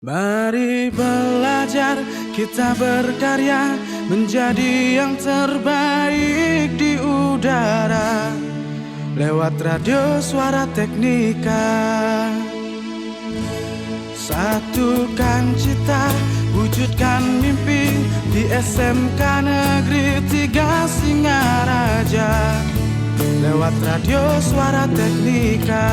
Mari belajar, kita berkarya menjadi yang terbaik di udara. Lewat radio Suara Teknika. Satukan cita, wujudkan mimpi di SMK Negeri 3 Singaraja. Lewat radio Suara Teknika.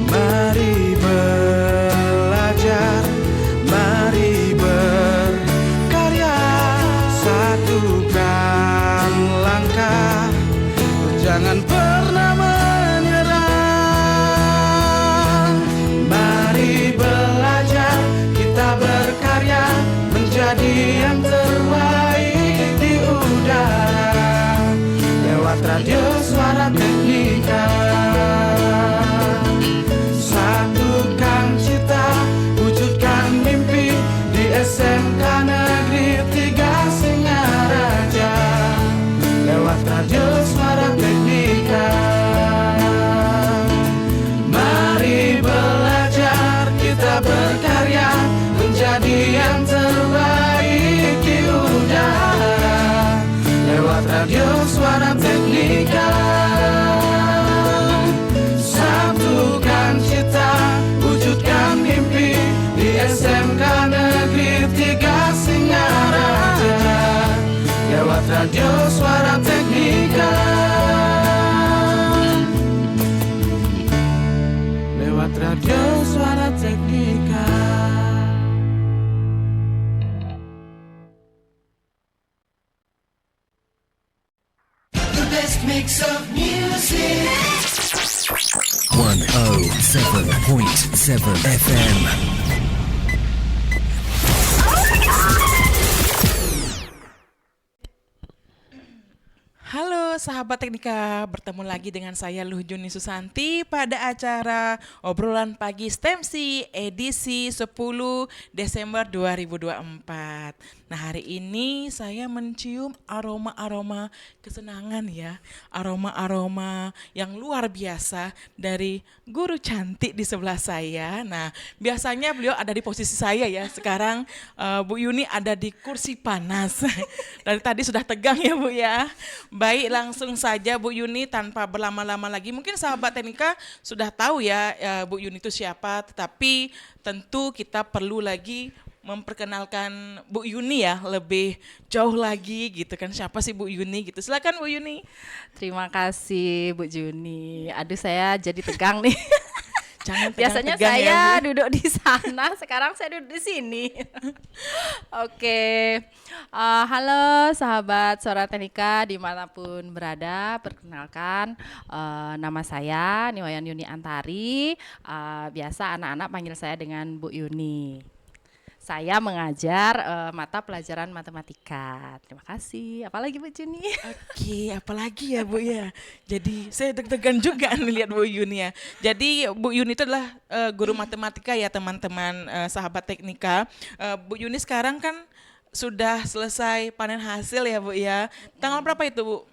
Mari belajar, mari berkarya, satukan langkah, jangan pernah menyerah. Mari belajar, kita berkarya menjadi yang terbaik di udara. Lewat radio Suara Teknika. Satukan cita, wujudkan mimpi di SMK Negeri 3 Singaraja. Lewat radio Suara Teknika. Mari belajar, kita berkarya menjadi yang terbaik di udara. Lewat radio Suara Teknika. Satukan cita, wujudkan mimpi di SMK Negeri 3 Singaraja. Lewat radio Suara Teknika. Lewat radio Suara Teknika. The best mix of music. 107.7 FM. Halo sahabat Teknika, bertemu lagi dengan saya Luh Juni Susanti pada acara Obrolan Pagi STEMSI edisi 10 Desember 2024. Nah, hari ini saya mencium aroma-aroma kesenangan ya, aroma-aroma yang luar biasa dari guru cantik di sebelah saya. Nah, biasanya beliau ada di posisi saya ya, sekarang Bu Yuni ada di kursi panas. Dari tadi sudah tegang ya Bu ya. Baik, langsung saja Bu Yuni tanpa berlama-lama lagi. Mungkin sahabat Teknika sudah tahu ya Bu Yuni itu siapa, tetapi tentu kita perlu lagi memperkenalkan Bu Yuni ya lebih jauh lagi gitu kan. Siapa sih Bu Yuni gitu. Silakan Bu Yuni. Terima kasih Bu Juni. Aduh, saya jadi tegang nih. Jangan Biasanya tegang-tegang saya ya, Bu. duduk di sana, sekarang saya duduk di sini. Oke. Halo sahabat Suara Teknika dimanapun berada. Perkenalkan, nama saya Niwayan Yuni Antari. Biasa anak-anak panggil saya dengan Bu Yuni. Saya mengajar mata pelajaran matematika. Terima kasih. Apalagi Bu Juni? Oke, apalagi ya Bu ya. Jadi saya deg-degan juga nih lihat Bu Yuni ya. Jadi Bu Yuni itu adalah guru matematika ya teman-teman sahabat Teknika. Bu Yuni sekarang kan sudah selesai panen hasil ya Bu ya. Tanggal berapa itu Bu?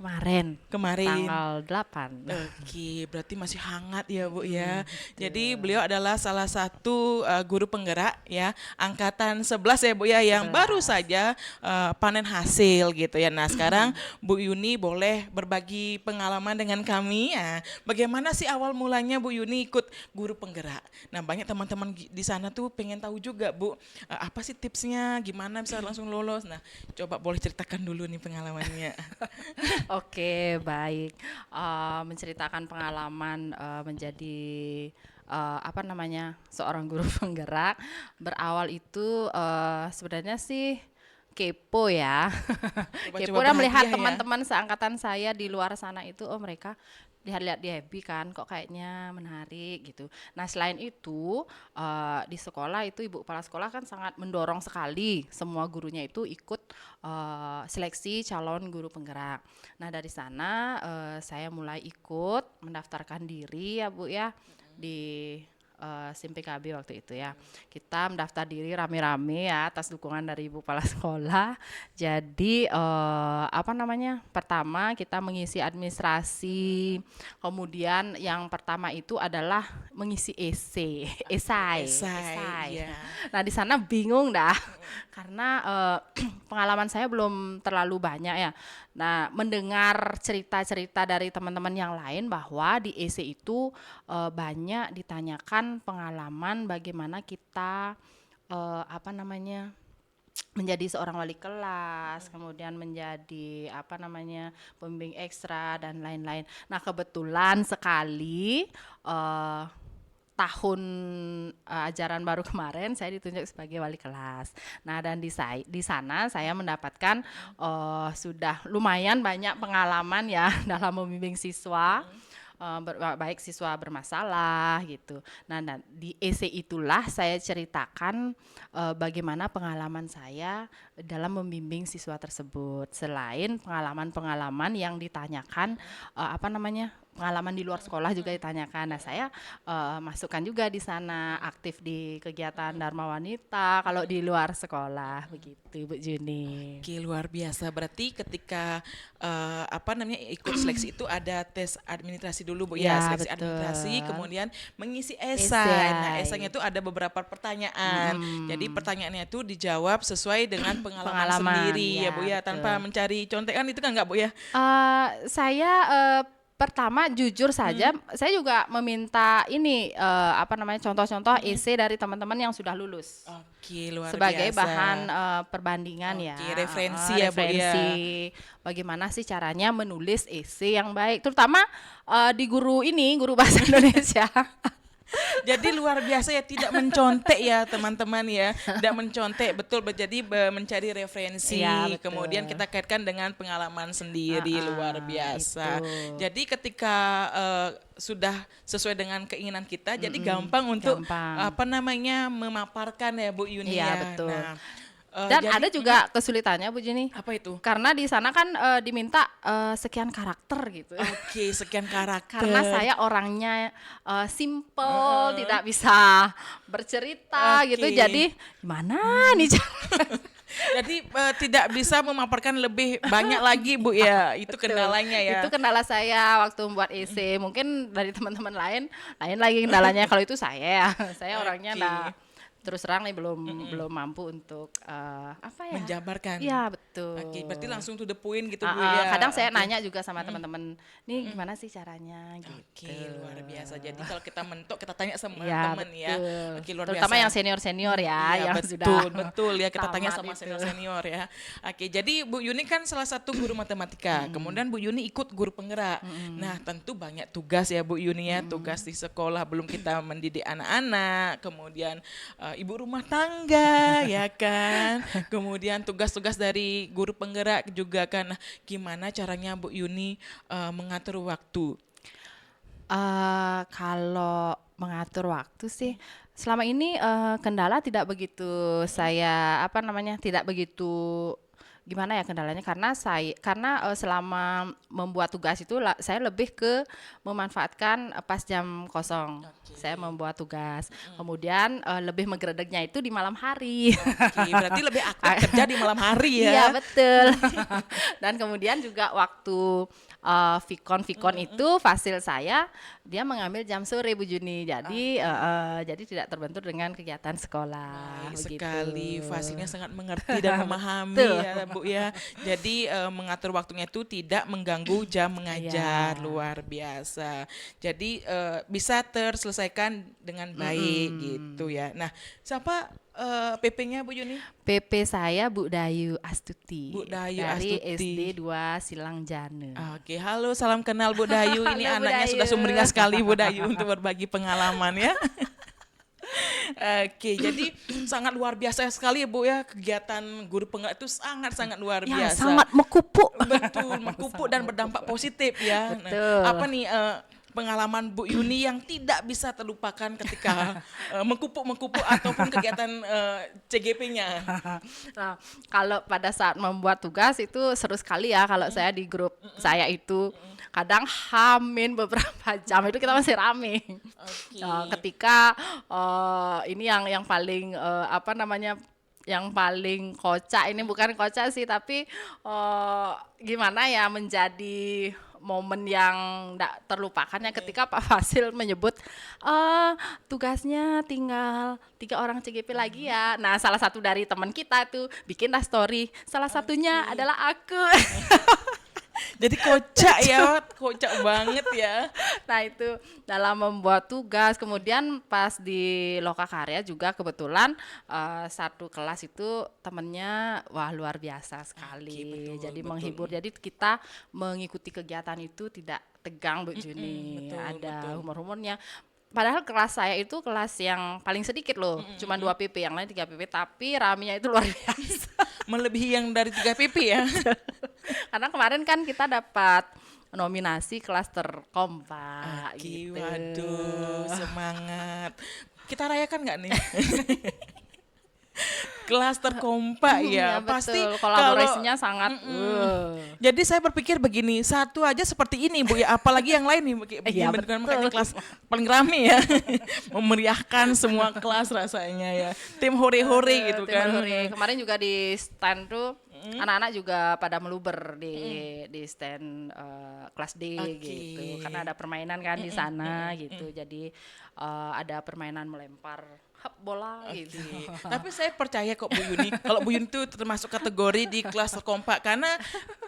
Kemarin. Kemarin. Tanggal 8. Oke, berarti masih hangat ya Bu ya. Jadi beliau adalah salah satu guru penggerak ya, angkatan 11 ya Bu ya, yang baru saja panen hasil gitu ya. Nah, sekarang Bu Yuni boleh berbagi pengalaman dengan kami ya. Bagaimana sih awal mulanya Bu Yuni ikut guru penggerak? Nah, banyak teman-teman di sana tuh pengen tahu juga Bu, apa sih tipsnya, gimana bisa langsung lolos. Nah, coba boleh ceritakan dulu nih pengalamannya. Oke, baik. Menceritakan pengalaman menjadi seorang guru penggerak berawal itu sebenarnya sih kepo ya. Kepo dan melihat berhadiah ya. teman-teman seangkatan saya di luar sana itu, oh mereka lihat-lihat di FB kan, kok kayaknya menarik gitu. Nah, selain itu di sekolah itu ibu kepala sekolah kan sangat mendorong sekali semua gurunya itu ikut seleksi calon guru penggerak. Nah, dari sana saya mulai ikut mendaftarkan diri ya Bu ya di SIM PKB waktu itu ya. Kita mendaftar diri rame-rame ya atas dukungan dari Ibu Kepala Sekolah. Jadi pertama kita mengisi administrasi, kemudian yang pertama itu adalah mengisi esai. Iya. Nah di sana bingung dah, karena pengalaman saya belum terlalu banyak ya. Nah mendengar cerita-cerita dari teman-teman yang lain bahwa di esai itu banyak ditanyakan pengalaman bagaimana kita menjadi seorang wali kelas, kemudian menjadi pembimbing ekstra dan lain-lain. Nah kebetulan sekali tahun ajaran baru kemarin saya ditunjuk sebagai wali kelas. Nah dan di sana saya mendapatkan sudah lumayan banyak pengalaman ya dalam membimbing siswa. Baik siswa bermasalah gitu. Nah di esai itulah saya ceritakan bagaimana pengalaman saya dalam membimbing siswa tersebut. Selain pengalaman-pengalaman yang ditanyakan pengalaman di luar sekolah juga ditanyakan. Nah saya masukkan juga di sana, aktif di kegiatan Dharma Wanita kalau di luar sekolah begitu Bu Juni. Oke, luar biasa. Berarti ketika ikut seleksi itu ada tes administrasi dulu Bu ya, seleksi betul. administrasi, kemudian mengisi esai. Nah, esainya itu ada beberapa pertanyaan. Jadi pertanyaannya itu dijawab sesuai dengan pengalaman sendiri ya Bu ya, betul. tanpa mencari contekan itu kan enggak Bu ya? Saya pertama jujur saja, saya juga meminta ini contoh-contoh esai dari teman-teman yang sudah lulus. Oke, luar Sebagai biasa. bahan perbandingan ya. Referensi ya Bu ya. Bagaimana sih caranya menulis esai yang baik, terutama di guru bahasa Indonesia. Jadi luar biasa ya, tidak mencontek ya teman-teman ya, tidak mencontek, betul. Jadi mencari referensi, Ya, betul. kemudian kita kaitkan dengan pengalaman sendiri, luar biasa. Itu. Jadi ketika sudah sesuai dengan keinginan kita, jadi gampang untuk memaparkan ya Bu Yuni Iya, ya. betul. Nah, Dan jadi, ada juga kesulitannya Bu Juni. apa itu? Karena di sana kan diminta sekian karakter gitu. Oke, sekian karakter. Karena saya orangnya simple, tidak bisa bercerita Oke. gitu. Jadi gimana nih cara? Jadi tidak bisa memaparkan lebih banyak lagi Bu ya, itu Betul. kendalanya ya. Itu kendala saya waktu membuat esai. Mungkin dari teman-teman lain lagi kendalanya. Kalau itu saya orangnya terus terang nih belum mampu untuk menjabarkan. Iya betul. Oke, berarti langsung to the point gitu Bu Ah, ya. kadang saya nanya juga sama teman-teman, nih gimana sih caranya gitu. Oke, luar biasa. Jadi kalau kita mentok kita tanya sama Iya, teman ya. betul. Oke, luar Terutama biasa. yang senior-senior ya, Iya, yang betul, sudah betul ya, kita tanya tamat sama itu. senior-senior ya. Oke, jadi Bu Yuni kan salah satu guru matematika. Kemudian Bu Yuni ikut guru penggerak. Nah, tentu banyak tugas ya Bu Yuni ya, tugas di sekolah, belum kita mendidik anak-anak, kemudian ibu rumah tangga ya kan. Kemudian tugas-tugas dari guru penggerak juga kan. Nah, gimana caranya Bu Yuni mengatur waktu? Kalau mengatur waktu sih selama ini kendala tidak begitu tidak begitu gimana ya kendalanya, karena selama membuat tugas itu saya lebih ke memanfaatkan pas jam kosong. Saya membuat tugas, kemudian lebih menggeredeknya itu di malam hari. Oke, berarti lebih aktif kerja di malam hari ya. Iya betul. Dan kemudian juga waktu Vikon itu fasil saya dia mengambil jam sore Bu Juni, jadi tidak terbentur dengan kegiatan sekolah. Baik begitu. sekali, Fasilnya sangat mengerti dan memahami Betul. ya Bu ya. Jadi mengatur waktunya itu tidak mengganggu jam mengajar, Iya. luar biasa. Jadi bisa terselesaikan dengan baik gitu ya. Nah, siapa PP-nya Bu Yuni? PP saya Bu Dayu Astuti. Bu Dayu dari Astuti. SD 2 Silang Jane. Oke, halo, salam kenal Bu Dayu. Ini Halo, Bu anaknya Dayu. sudah sumringah sekali Bu Dayu untuk berbagi pengalaman ya. Oke, jadi sangat luar biasa sekali ya Bu ya, kegiatan guru penggerak itu sangat-sangat luar Ya, biasa. sangat mekupuk. Betul, mengkupuk dan berdampak positif ya. Nah, Betul. apa nih pengalaman Bu Yuni yang tidak bisa terlupakan ketika mengkupuk ataupun kegiatan CGP-nya? Nah, kalau pada saat membuat tugas itu seru sekali ya kalau saya di grup saya itu kadang hamin beberapa jam itu kita masih rame. Oke. Ketika ini yang paling apa namanya, yang paling kocak, ini bukan kocak sih, tapi gimana ya, menjadi momen yang tidak terlupakannya ketika Pak Fasil menyebut tugasnya tinggal 3 orang CGP lagi ya. Nah, salah satu dari teman kita tuh bikinlah story, salah satunya adalah aku. Jadi kocak ya, kocak banget ya. Nah, itu dalam membuat tugas. Kemudian pas di Lokakarya juga kebetulan satu kelas itu temennya wah luar biasa sekali. betul, Jadi betul. menghibur. Jadi kita mengikuti kegiatan itu tidak tegang, Bu Juni. betul, Ada betul. humor-humornya. Padahal kelas saya itu kelas yang paling sedikit loh, cuma 2 PP, yang lain 3 PP, tapi ramenya itu luar biasa. Melebihi yang dari 3 PP ya. Karena kemarin kan kita dapat nominasi kelas terkompak Oke, gitu. waduh, semangat. Kita rayakan nggak nih? Kelas terkompak ya, Iya, pasti betul. Kolaborasinya sangat. Jadi saya berpikir begini, satu aja seperti ini Bu ya, apalagi yang lain nih Iya, bentukan betul. makanya kelas paling rame ya. Memeriahkan semua kelas rasanya ya. Tim hore-hore gitu Tim kan. hore. Kemarin juga di stand tuh anak-anak juga pada meluber di stand kelas D Oke. gitu. Karena ada permainan kan di sana gitu. Jadi ada permainan melempar bola gitu. Tapi saya percaya kok Bu Yuni, kalau Bu Yuni itu termasuk kategori di kelas terkompak karena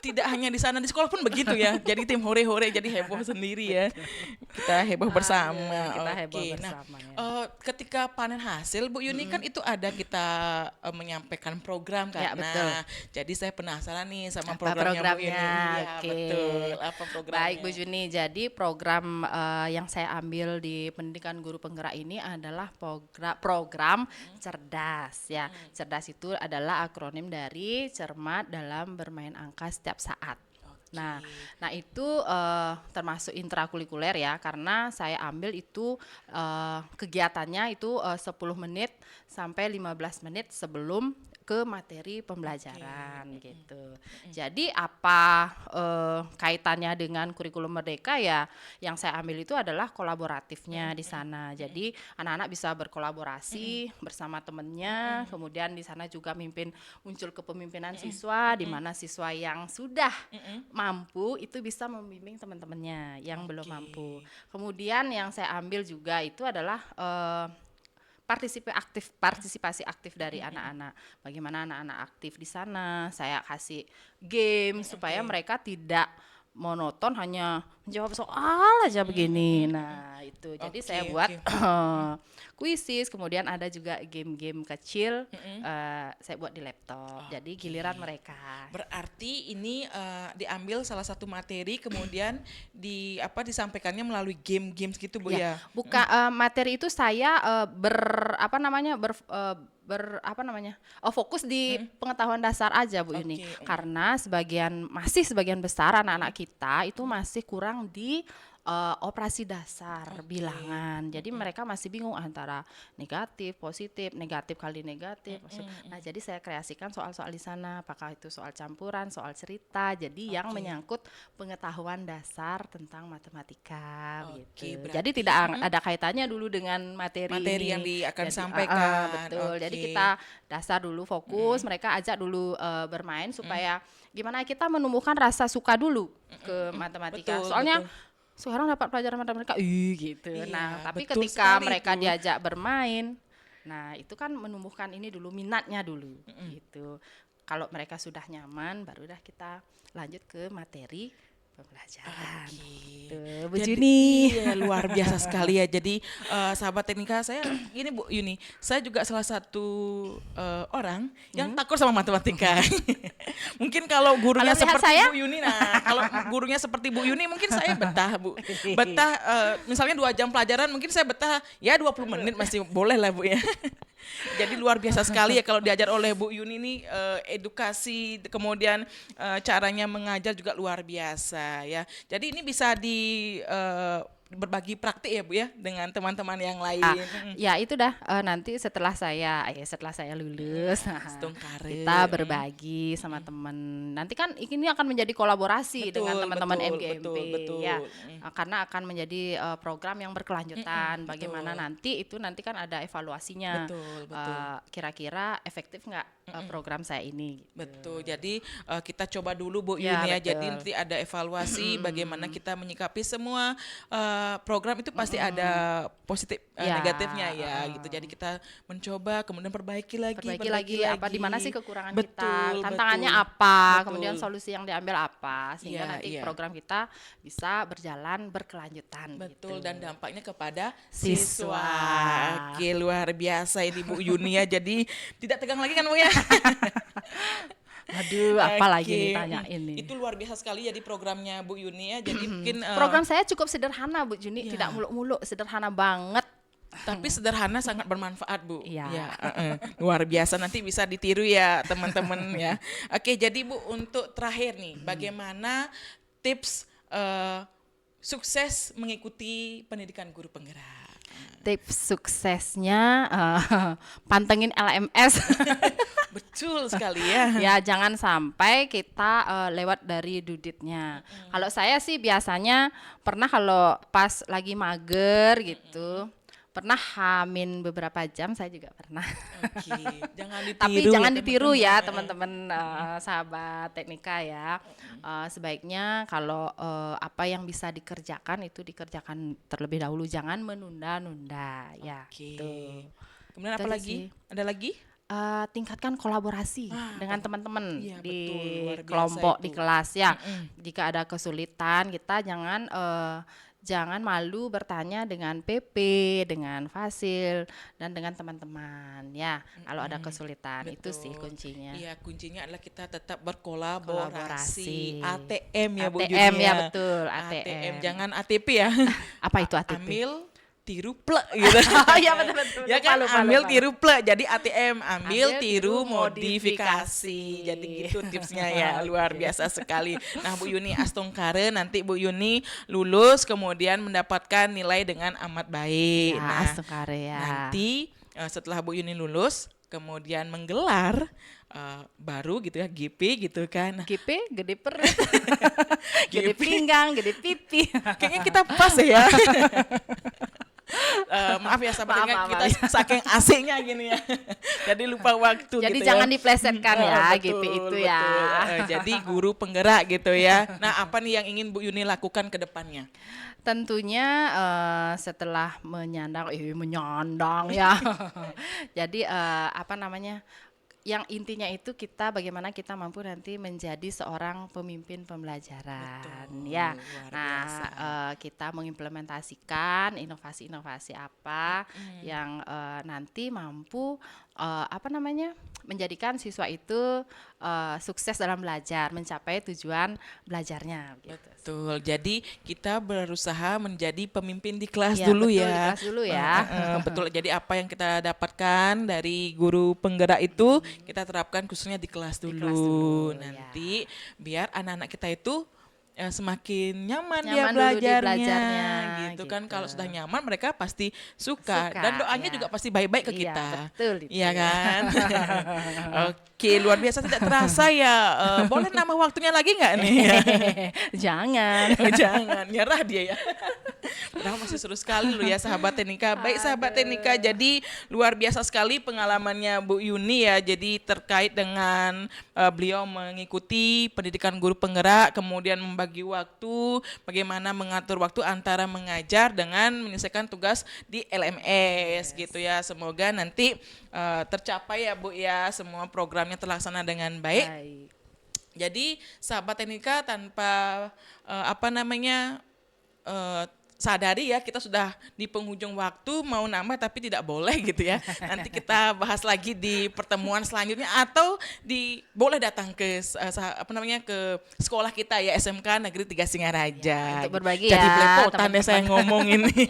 tidak hanya di sana, di sekolah pun begitu ya. Jadi tim hore-hore jadi heboh sendiri ya. Kita heboh bersama. Kita heboh Oke, bersama ya. ketika panen hasil Bu Yuni kan itu ada kita menyampaikan program kan. Ya, betul. Nah, jadi saya penasaran nih sama Apa programnya Bu Yuni. programnya? Iya, Oke. betul. Apa programnya? Baik Bu Juni, jadi program yang saya ambil di pendidikan guru penggerak ini adalah program cerdas ya. Cerdas itu adalah akronim dari cermat dalam bermain angka setiap saat. Nah itu termasuk intrakurikuler ya, karena saya ambil itu kegiatannya itu 10 menit sampai 15 menit sebelum ke materi pembelajaran gitu. Jadi apa kaitannya dengan kurikulum merdeka ya? Yang saya ambil itu adalah kolaboratifnya di sana. Jadi anak-anak bisa berkolaborasi bersama temennya, kemudian di sana juga muncul kepemimpinan siswa, di mana siswa yang sudah mampu itu bisa membimbing teman-temannya yang belum mampu. Kemudian yang saya ambil juga itu adalah partisipasi aktif dari anak-anak. Bagaimana anak-anak aktif di sana? Saya kasih game supaya mereka tidak monoton hanya menjawab soal aja begini. Nah, itu. Jadi saya buat kuisis, kemudian ada juga game-game kecil saya buat di laptop. Jadi giliran mereka. Berarti ini diambil salah satu materi kemudian disampaikannya melalui game-games gitu Bu ya. Materi itu saya fokus di pengetahuan dasar aja Bu Yuni. Karena sebagian besar anak-anak kita itu masih kurang di operasi dasar bilangan. Jadi mereka masih bingung antara negatif, positif, negatif kali negatif. Nah, jadi saya kreasikan soal-soal di sana, apakah itu soal campuran, soal cerita. Jadi yang menyangkut pengetahuan dasar tentang matematika gitu. Jadi tidak ada kaitannya dulu dengan materi yang akan jadi, sampaikan. Betul. Jadi kita dasar dulu fokus, mereka ajak dulu bermain supaya gimana kita menumbuhkan rasa suka dulu ke matematika. Betul, Soalnya betul. sekarang dapat pelajaran matematika gitu. Iya, Nah, tapi betul ketika sekali mereka itu. diajak bermain, nah itu kan menumbuhkan ini dulu, minatnya dulu gitu. Kalau mereka sudah nyaman, baru dah kita lanjut ke materi pembelajaran. Gitu, Bu Jadi, Juni. iya, luar biasa sekali ya. Jadi sahabat teknika saya, ini Bu Yuni, saya juga salah satu orang yang takut sama matematika. Mungkin kalau gurunya Kalau lihat seperti saya? Bu Yuni, kalau gurunya seperti Bu Yuni, mungkin saya betah Bu. Betah, misalnya 2 jam pelajaran, mungkin saya betah ya 20 menit masih boleh lah Bu ya. Jadi luar biasa sekali ya kalau diajar oleh Bu Yuni ini edukasi, kemudian caranya mengajar juga luar biasa ya. Jadi ini bisa berbagi praktik ya Bu ya dengan teman-teman yang lain. Ya itu dah nanti setelah saya lulus Setungkare. kita berbagi sama teman. Nanti kan ini akan menjadi kolaborasi dengan teman-teman MGMP betul. ya. Karena akan menjadi program yang berkelanjutan. Bagaimana nanti kan ada evaluasinya. Betul. Kira-kira efektif nggak program saya ini? Betul. Jadi kita coba dulu Bu Ya, Yuni ya. betul. Jadi nanti ada evaluasi bagaimana kita menyikapi semua program itu pasti ada positif Ya. negatifnya ya gitu. Jadi kita mencoba kemudian perbaiki lagi Apa di mana sih kekurangan Betul, kita, tantangannya betul. apa, Betul. kemudian solusi yang diambil apa, sehingga Iya, nanti iya. program kita bisa berjalan berkelanjutan. Betul, gitu. dan dampaknya kepada Siswa. siswa. Oke, luar biasa ini Bu Yuni ya. Jadi tidak tegang lagi kan Bu ya? Aduh, apa lagi Oke. ditanyain nih? Itu luar biasa sekali jadi programnya Bu Yuni ya. Jadi mungkin Program saya cukup sederhana Bu Juni, Ya. tidak muluk-muluk, sederhana banget. tapi sederhana sangat bermanfaat Bu. Iya. Luar biasa, nanti bisa ditiru ya teman-teman ya. Oke, jadi Bu untuk terakhir nih, bagaimana tips sukses mengikuti pendidikan guru penggerak? Tips suksesnya pantengin LMS. Betul sekali ya. Ya, jangan sampai kita lewat dari duditnya. Kalau saya sih biasanya pernah kalau pas lagi mager gitu, pernah hamin beberapa jam, saya juga pernah. Oke, jangan ditiru. Tapi ya, jangan ditiru ya teman-teman. teman-teman sahabat teknika ya. Sebaiknya kalau apa yang bisa dikerjakan itu dikerjakan terlebih dahulu, jangan menunda-nunda ya. Oke. Tuh. Kemudian Itu apa aja lagi? sih. Ada lagi? Tingkatkan kolaborasi dengan teman-teman Iya, di betul, luar biasa kelompok itu. di kelas ya. Jika ada kesulitan, kita jangan malu bertanya dengan PP, dengan Fasil, dan dengan teman-teman ya. Kalau ada kesulitan itu Betul. sih kuncinya. Iya, kuncinya adalah kita tetap Kolaborasi. berkolaborasi. ATM ya Bu Juni ATM ya, ya. betul, ATM. Jangan ATP ya. Apa itu ATP? Ambil tiru plek gitu. Iya, betul. Ya kan, Lupa. ambil tiru plek. Jadi ATM, ambil Ambil, tiru tiru, modifikasi. Jadi gitu tipsnya ya, luar biasa sekali. Nah, Bu Yuni Astungkare, nanti Bu Yuni lulus kemudian mendapatkan nilai dengan amat baik. Ya, Nah, Astungkare ya. nanti setelah Bu Yuni lulus kemudian menggelar baru gitu ya, GP gitu kan. Nah, GP gede perut, gede pinggang, gede pipi. kayaknya kita pas ya. Maaf ya sahabat, Maaf, kita saking asiknya gini ya. Jadi lupa waktu Jadi gitu jangan ya. diplesetkan ya Betul, GP itu betul. ya. Jadi guru penggerak gitu ya. Nah, apa nih yang ingin Bu Yuni lakukan ke depannya? Tentunya setelah menyandang ya. Jadi apa namanya? Yang intinya itu kita bagaimana kita mampu nanti menjadi seorang pemimpin pembelajaran ya. luar Nah, biasa. kita mengimplementasikan inovasi-inovasi apa yang nanti mampu apa namanya? Menjadikan siswa itu sukses dalam belajar, mencapai tujuan belajarnya gitu. Betul. Jadi kita berusaha menjadi pemimpin di kelas Ya, dulu betul, ya. di kelas dulu ya. Betul. Jadi apa yang kita dapatkan dari guru penggerak itu kita terapkan khususnya di kelas dulu. kelas dulu, Nanti biar anak-anak kita itu semakin nyaman Nyaman dulu dia di belajarnya, gitu kan. gitu. Kalau sudah nyaman mereka pasti suka, Suka, dan doanya ya. juga pasti baik-baik ke Iya, kita. betul itu. Iya kan? Oke, luar biasa, tidak terasa ya. Boleh nambah waktunya lagi nggak nih? Jangan. Jangan, nyerah dia ya. Padahal masih seru sekali loh ya sahabat Teknika. Baik sahabat Teknika, jadi luar biasa sekali pengalamannya Bu Yuni ya. Jadi terkait dengan beliau mengikuti pendidikan guru penggerak, kemudian membagi waktu, bagaimana mengatur waktu antara mengajar dengan menyelesaikan tugas di LMS gitu ya. Semoga nanti tercapai ya Bu ya, semua programnya terlaksana dengan baik. Jadi sahabat Teknika, tanpa sadari ya kita sudah di penghujung waktu, mau nambah tapi tidak boleh gitu ya. Nanti kita bahas lagi di pertemuan selanjutnya, atau boleh datang ke ke sekolah kita ya, SMK Negeri 3 Singaraja. Ya, untuk berbagi Jadi ya, belepotan teman-teman. deh saya ngomong ini.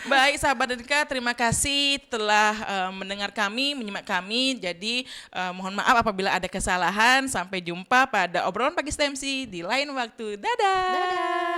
Baik sahabat Teknika, terima kasih telah mendengar kami, menyimak kami. Jadi mohon maaf apabila ada kesalahan. Sampai jumpa pada obrolan pagi STEMC di lain waktu. Dadah. Dadah.